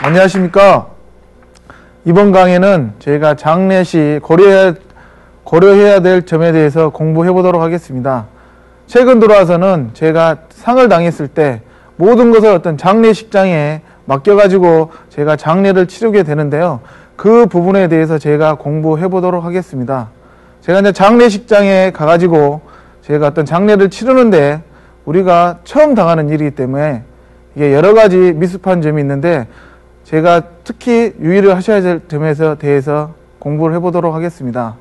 안녕하십니까. 이번 강의는 저희가 장례 시 고려해야 될 점에 대해서 공부해 보도록 하겠습니다. 최근 들어와서는 제가 상을 당했을 때 모든 것을 어떤 장례식장에 맡겨가지고 제가 장례를 치르게 되는데요. 그 부분에 대해서 제가 공부해 보도록 하겠습니다. 제가 이제 장례식장에 가가지고 제가 어떤 장례를 치르는데 우리가 처음 당하는 일이기 때문에 이게 여러 가지 미흡한 점이 있는데 제가 특히 유의를 하셔야 될 점에 대해서 공부를 해보도록 하겠습니다.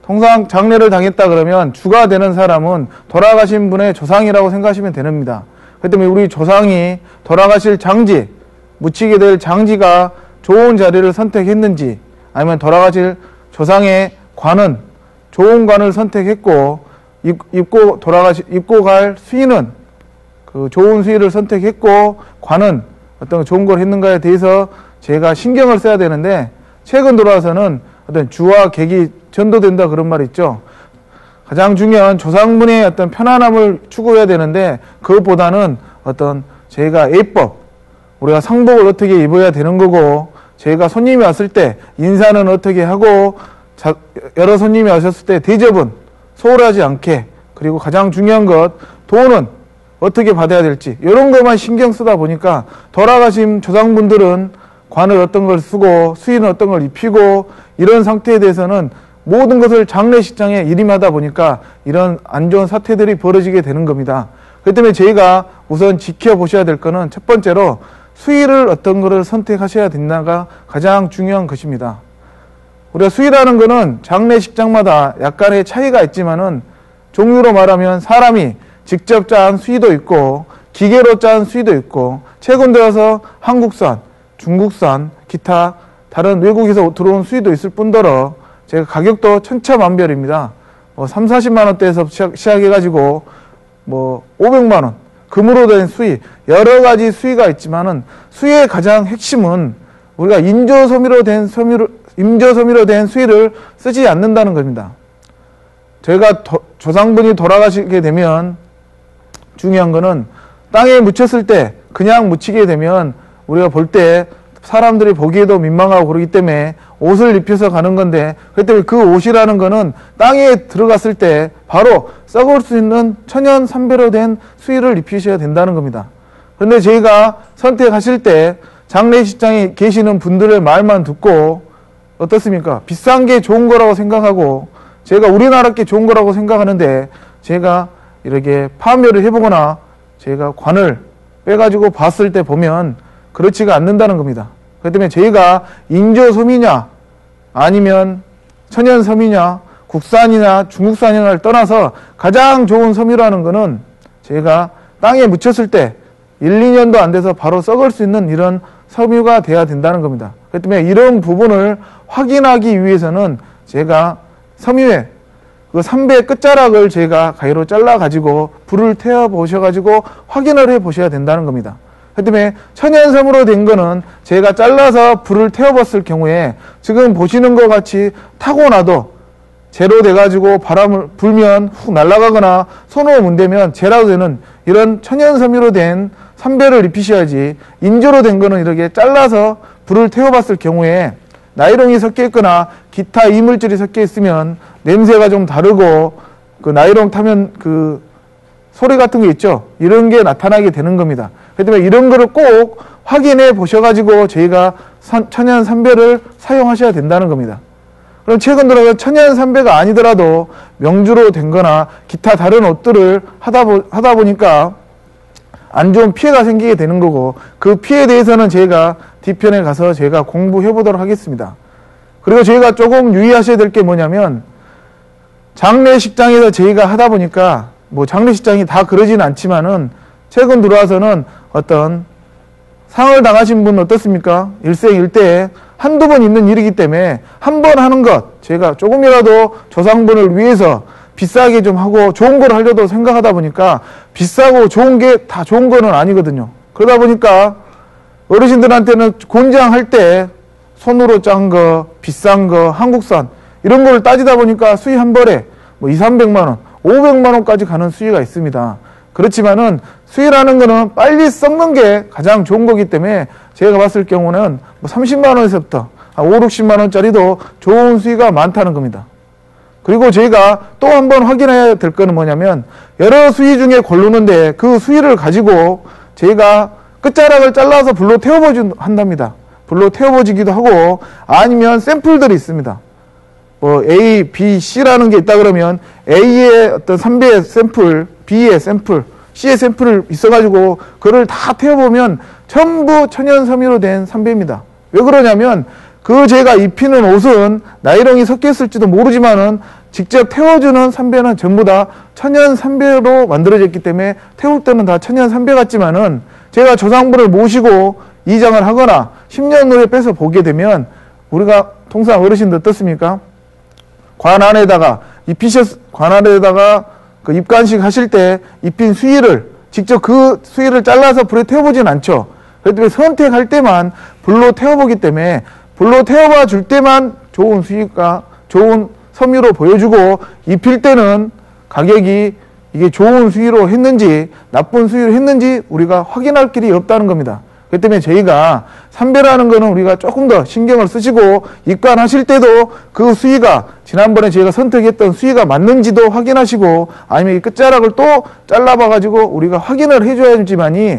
통상 장례를 당했다 그러면 주가 되는 사람은 돌아가신 분의 조상이라고 생각하시면 됩니다. 그렇기 때문에 우리 조상이 돌아가실 장지, 묻히게 될 장지가 좋은 자리를 선택했는지, 아니면 돌아가실 조상의 관은 좋은 관을 선택했고 입고 갈 수의는 그 좋은 수의를 선택했고 관은 어떤 좋은 걸 했는가에 대해서 제가 신경을 써야 되는데, 최근 들어와서는 어떤 주와 객이 전도된다 그런 말이 있죠. 가장 중요한 조상분의 어떤 편안함을 추구해야 되는데, 그것보다는 어떤 저희가 예법, 우리가 상복을 어떻게 입어야 되는 거고, 저희가 손님이 왔을 때 인사는 어떻게 하고, 여러 손님이 오셨을 때 대접은 소홀하지 않게, 그리고 가장 중요한 것, 돈은 어떻게 받아야 될지, 이런 것만 신경 쓰다 보니까 돌아가신 조상분들은 관을 어떤 걸 쓰고 수의는 어떤 걸 입히고, 이런 상태에 대해서는 모든 것을 장례식장에 일임하다 보니까 이런 안 좋은 사태들이 벌어지게 되는 겁니다. 그렇기 때문에 저희가 우선 지켜보셔야 될 거는, 첫 번째로 수의를 어떤 거를 선택하셔야 된다가 가장 중요한 것입니다. 우리가 수의라는 거는 장례식장마다 약간의 차이가 있지만은, 종류로 말하면 사람이 직접 짠 수의도 있고 기계로 짠 수의도 있고, 최근 들어서 한국산, 중국산, 기타 다른 외국에서 들어온 수의도 있을 뿐더러 제가 가격도 천차만별입니다. 3, 40만 원대에서 시작해가지고 500만 원, 금으로 된 수의, 여러 가지 수의가 있지만은, 수의의 가장 핵심은 우리가 인조섬유로 된 수의를 쓰지 않는다는 겁니다. 저희가 조상분이 돌아가시게 되면 중요한 거는, 땅에 묻혔을 때 그냥 묻히게 되면 우리가 볼 때 사람들이 보기에도 민망하고 그러기 때문에 옷을 입혀서 가는 건데, 그렇기 때문에 그 옷이라는 거는 땅에 들어갔을 때 바로 썩을 수 있는 천연 삼배로 된 수의를 입히셔야 된다는 겁니다. 그런데 저희가 선택하실 때 장례식장에 계시는 분들의 말만 듣고 어떻습니까? 비싼 게 좋은 거라고 생각하고, 제가 우리나라 게 좋은 거라고 생각하는데, 제가 이렇게 파묘를 해보거나 제가 관을 빼가지고 봤을 때 보면 그렇지가 않는다는 겁니다. 그렇기 때문에 저희가 인조섬이냐 아니면 천연섬이냐 국산이냐 중국산이냐를 떠나서 가장 좋은 섬유라는 거는 제가 땅에 묻혔을 때 1, 2년도 안 돼서 바로 썩을 수 있는 이런 섬유가 돼야 된다는 겁니다. 그렇기 때문에 이런 부분을 확인하기 위해서는 제가 섬유의 그 삼배 끝자락을 제가 가위로 잘라가지고 불을 태워보셔가지고 확인을 해보셔야 된다는 겁니다. 그렇기 때문에 천연섬으로 된 거는 제가 잘라서 불을 태워봤을 경우에 지금 보시는 것 같이 타고나도 재로 돼가지고 바람을 불면 훅 날아가거나 손으로 문대면 재라도 되는 이런 천연섬유로 된 삼배를 입히셔야지, 인조로 된 거는 이렇게 잘라서 불을 태워봤을 경우에 나이롱이 섞여 있거나 기타 이물질이 섞여 있으면 냄새가 좀 다르고, 그 나이롱 타면 그 소리 같은 게 있죠. 이런 게 나타나게 되는 겁니다. 그렇기 때문에 이런 거를 꼭 확인해 보셔가지고 저희가 천연 삼배를 사용하셔야 된다는 겁니다. 그럼 최근 들어서 천연 삼배가 아니더라도 명주로 된 거나 기타 다른 옷들을 하다 보니까 안 좋은 피해가 생기게 되는 거고, 그 피해에 대해서는 제가 뒤편에 가서 제가 공부해 보도록 하겠습니다. 그리고 저희가 조금 유의하셔야 될 게 뭐냐면, 장례식장에서 저희가 하다 보니까 장례식장이 다 그러지는 않지만은, 최근 들어와서는 어떤 상을 당하신 분 어떻습니까? 일생일대에 한두 번 있는 일이기 때문에 한 번 하는 것, 제가 조금이라도 조상분을 위해서 비싸게 좀 하고 좋은 걸 하려고 생각하다 보니까 비싸고 좋은 게 다 좋은 거는 아니거든요. 그러다 보니까 어르신들한테는 곤장할 때 손으로 짠 거, 비싼 거, 한국산 이런 걸 따지다 보니까 수의 한 벌에 2, 300만 원, 500만 원까지 가는 수의가 있습니다. 그렇지만은 수위라는 거는 빨리 썩는 게 가장 좋은 거기 때문에 제가 봤을 경우는 뭐 30만 원에서부터 5, 60만 원짜리도 좋은 수위가 많다는 겁니다. 그리고 저희가 또 한 번 확인해야 될 거는 뭐냐면 여러 수위 중에 고르는데 그 수위를 가지고 저희가 끝자락을 잘라서 불로 태워보한답니다. 불로 태워보지기도 하고 아니면 샘플들이 있습니다. 뭐 A, B, C라는 게 있다 그러면 A의 어떤 삼배의 샘플, B의 샘플, C의 샘플을 있어가지고 그걸 다 태워보면 전부 천연 섬유로 된 삼배입니다. 왜 그러냐면 그 제가 입히는 옷은 나이롱이 섞였을지도 모르지만은 직접 태워주는 삼배는 전부 다 천연 삼배로 만들어졌기 때문에 태울 때는 다 천연 삼배 같지만은 제가 조상분을 모시고 이장을 하거나 10년 후에 빼서 보게 되면 우리가 통상 어르신들 어떻습니까? 관 안에다가 그 입관식 하실 때 입힌 수위를 직접 그 수위를 잘라서 불에 태워보진 않죠. 그렇기 때문에 선택할 때만 불로 태워보기 때문에 불로 태워봐 줄 때만 좋은 수위가 좋은 섬유로 보여주고 입힐 때는 가격이 이게 좋은 수위로 했는지 나쁜 수위로 했는지 우리가 확인할 길이 없다는 겁니다. 그렇기 때문에 저희가 삼배라는 거는 우리가 조금 더 신경을 쓰시고 입관하실 때도 그 수위가 지난번에 저희가 선택했던 수위가 맞는지도 확인하시고 아니면 이 끝자락을 또 잘라봐 가지고 우리가 확인을 해줘야지만이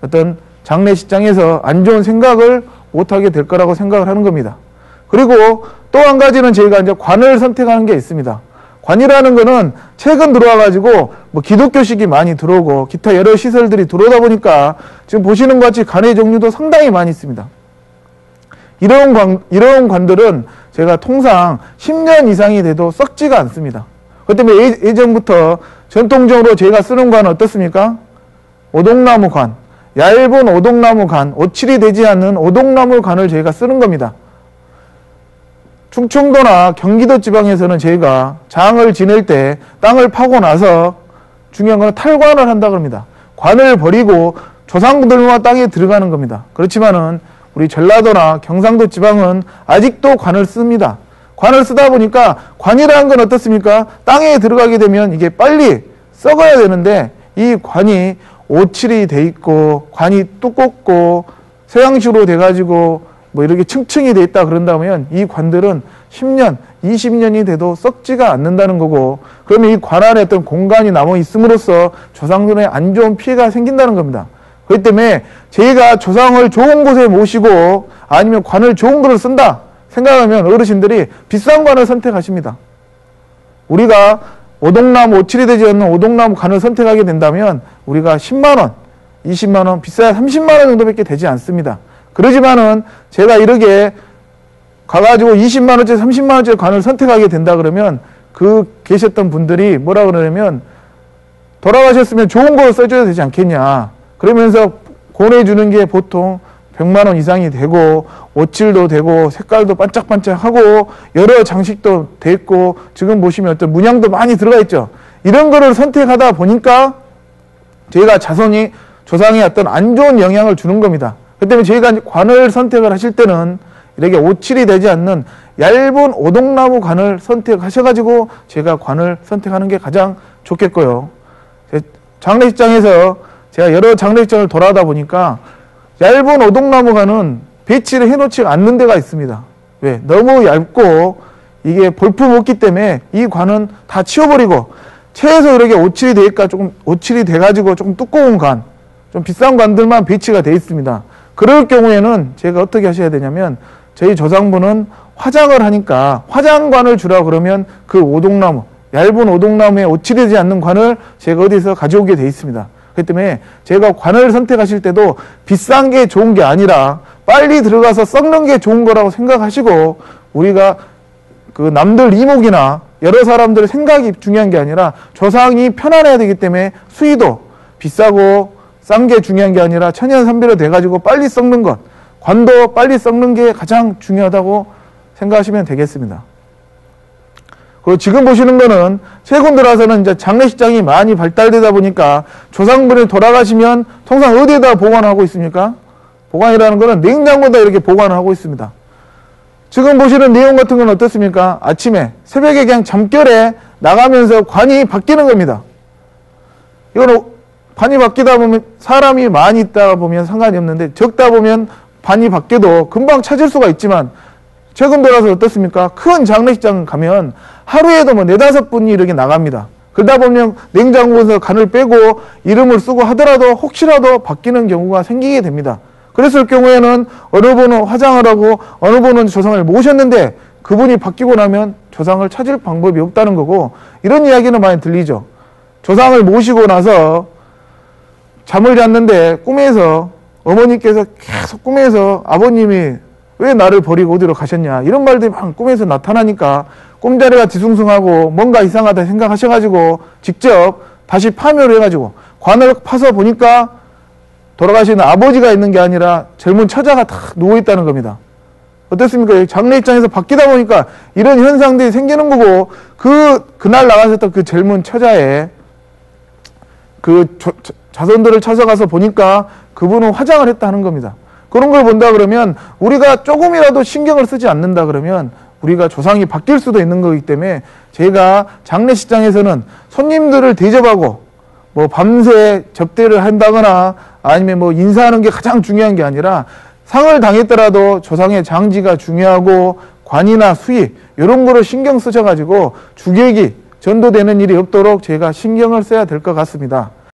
어떤 장례식장에서 안 좋은 생각을 못하게 될 거라고 생각을 하는 겁니다. 그리고 또 한 가지는 저희가 이제 관을 선택하는 게 있습니다. 관이라는 거는 최근 들어와가지고 뭐 기독교식이 많이 들어오고 기타 여러 시설들이 들어오다 보니까 지금 보시는 것 같이 관의 종류도 상당히 많이 있습니다. 이런 관들은 제가 통상 10년 이상이 돼도 썩지가 않습니다. 그렇기 때문에 예전부터 전통적으로 저희가 쓰는 관은 어떻습니까? 오동나무 관, 얇은 오동나무 관, 오칠이 되지 않는 오동나무 관을 저희가 쓰는 겁니다. 충청도나 경기도 지방에서는 저희가 장을 지낼 때 땅을 파고 나서 중요한 건 탈관을 한다 그럽니다. 관을 버리고 조상들만 땅에 들어가는 겁니다. 그렇지만은 우리 전라도나 경상도 지방은 아직도 관을 씁니다. 관을 쓰다 보니까 관이라는 건 어떻습니까? 땅에 들어가게 되면 이게 빨리 썩어야 되는데 이 관이 오칠이 돼 있고 관이 두껍고 서양식으로 돼가지고 뭐 이렇게 층층이 돼 있다 그런다면 이 관들은 10년, 20년이 돼도 썩지가 않는다는 거고 그러면 이 관 안에 어떤 공간이 남아 있음으로써 조상들의 안 좋은 피해가 생긴다는 겁니다. 그렇기 때문에 저희가 조상을 좋은 곳에 모시고 아니면 관을 좋은 거를 쓴다 생각하면 어르신들이 비싼 관을 선택하십니다. 우리가 오동나무, 오칠이 되지 않는 오동나무 관을 선택하게 된다면 우리가 10만원, 20만원, 비싸야 30만원 정도밖에 되지 않습니다. 그러지만은 제가 이렇게 가가지고 20만원짜리 30만원짜리 관을 선택하게 된다 그러면 그 계셨던 분들이 뭐라 그러냐면 돌아가셨으면 좋은 걸 써줘야 되지 않겠냐 그러면서 권해주는 게 보통 100만원 이상이 되고 오칠도 되고 색깔도 반짝반짝하고 여러 장식도 돼 있고 지금 보시면 어떤 문양도 많이 들어가 있죠. 이런 거를 선택하다 보니까 저희가 자손이 조상에 어떤 안 좋은 영향을 주는 겁니다. 그 때문에 저희가 관을 선택을 하실 때는 이렇게 오칠이 되지 않는 얇은 오동나무 관을 선택하셔가지고 제가 관을 선택하는 게 가장 좋겠고요. 장례식장에서 제가 여러 장례식장을 돌아다 보니까 얇은 오동나무 관은 배치를 해놓지 않는 데가 있습니다. 왜? 너무 얇고 이게 볼품 없기 때문에 이 관은 다 치워버리고 최소 이렇게 오칠이 되니까 조금 오칠이 돼가지고 조금 두꺼운 관, 좀 비싼 관들만 배치가 돼 있습니다. 그럴 경우에는 제가 어떻게 하셔야 되냐면 저희 조상분은 화장을 하니까 화장관을 주라 그러면 그 오동나무 얇은 오동나무에 오칠되지 않는 관을 제가 어디서 가져오게 돼 있습니다. 그렇기 때문에 제가 관을 선택하실 때도 비싼 게 좋은 게 아니라 빨리 들어가서 썩는 게 좋은 거라고 생각하시고 우리가 그 남들 이목이나 여러 사람들의 생각이 중요한 게 아니라 조상이 편안해야 되기 때문에 수위도 비싸고 싼 게 중요한 게 아니라 천연삼배로 돼가지고 빨리 썩는 것, 관도 빨리 썩는 게 가장 중요하다고 생각하시면 되겠습니다. 그리고 지금 보시는 거는 최근 들어서는 이제 장례식장이 많이 발달되다 보니까 조상분이 돌아가시면 통상 어디에다 보관하고 있습니까? 보관이라는 거는 냉장고에다 이렇게 보관하고 있습니다. 지금 보시는 내용 같은 건 어떻습니까? 아침에 새벽에 그냥 잠결에 나가면서 관이 바뀌는 겁니다. 이거는 반이 바뀌다 보면 사람이 많이 있다 보면 상관이 없는데 적다 보면 반이 바뀌어도 금방 찾을 수가 있지만 최근 들어서 어떻습니까? 큰 장례식장 가면 하루에도 뭐 4-5분이 이렇게 나갑니다. 그러다 보면 냉장고에서 간을 빼고 이름을 쓰고 하더라도 혹시라도 바뀌는 경우가 생기게 됩니다. 그랬을 경우에는 어느 분은 화장을 하고 어느 분은 조상을 모셨는데 그분이 바뀌고 나면 조상을 찾을 방법이 없다는 거고, 이런 이야기는 많이 들리죠. 조상을 모시고 나서 잠을 잤는데 꿈에서 어머니께서 계속 꿈에서 아버님이 왜 나를 버리고 어디로 가셨냐 이런 말들이 막 꿈에서 나타나니까 꿈자리가 뒤숭숭하고 뭔가 이상하다 생각하셔가지고 직접 다시 파묘를 해가지고 관을 파서 보니까 돌아가시는 아버지가 있는 게 아니라 젊은 처자가 다 누워있다는 겁니다. 어떻습니까? 장례 입장에서 바뀌다 보니까 이런 현상들이 생기는 거고, 그날 나가셨던 그 젊은 처자의 그 자손들을 찾아가서 보니까 그분은 화장을 했다는 겁니다. 그런 걸 본다 그러면 우리가 조금이라도 신경을 쓰지 않는다 그러면 우리가 조상이 바뀔 수도 있는 거기 때문에 제가 장례식장에서는 손님들을 대접하고 뭐 밤새 접대를 한다거나 아니면 뭐 인사하는 게 가장 중요한 게 아니라 상을 당했더라도 조상의 장지가 중요하고 관이나 수의 이런 거를 신경 쓰셔가지고 주객이 전도되는 일이 없도록 제가 신경을 써야 될 것 같습니다.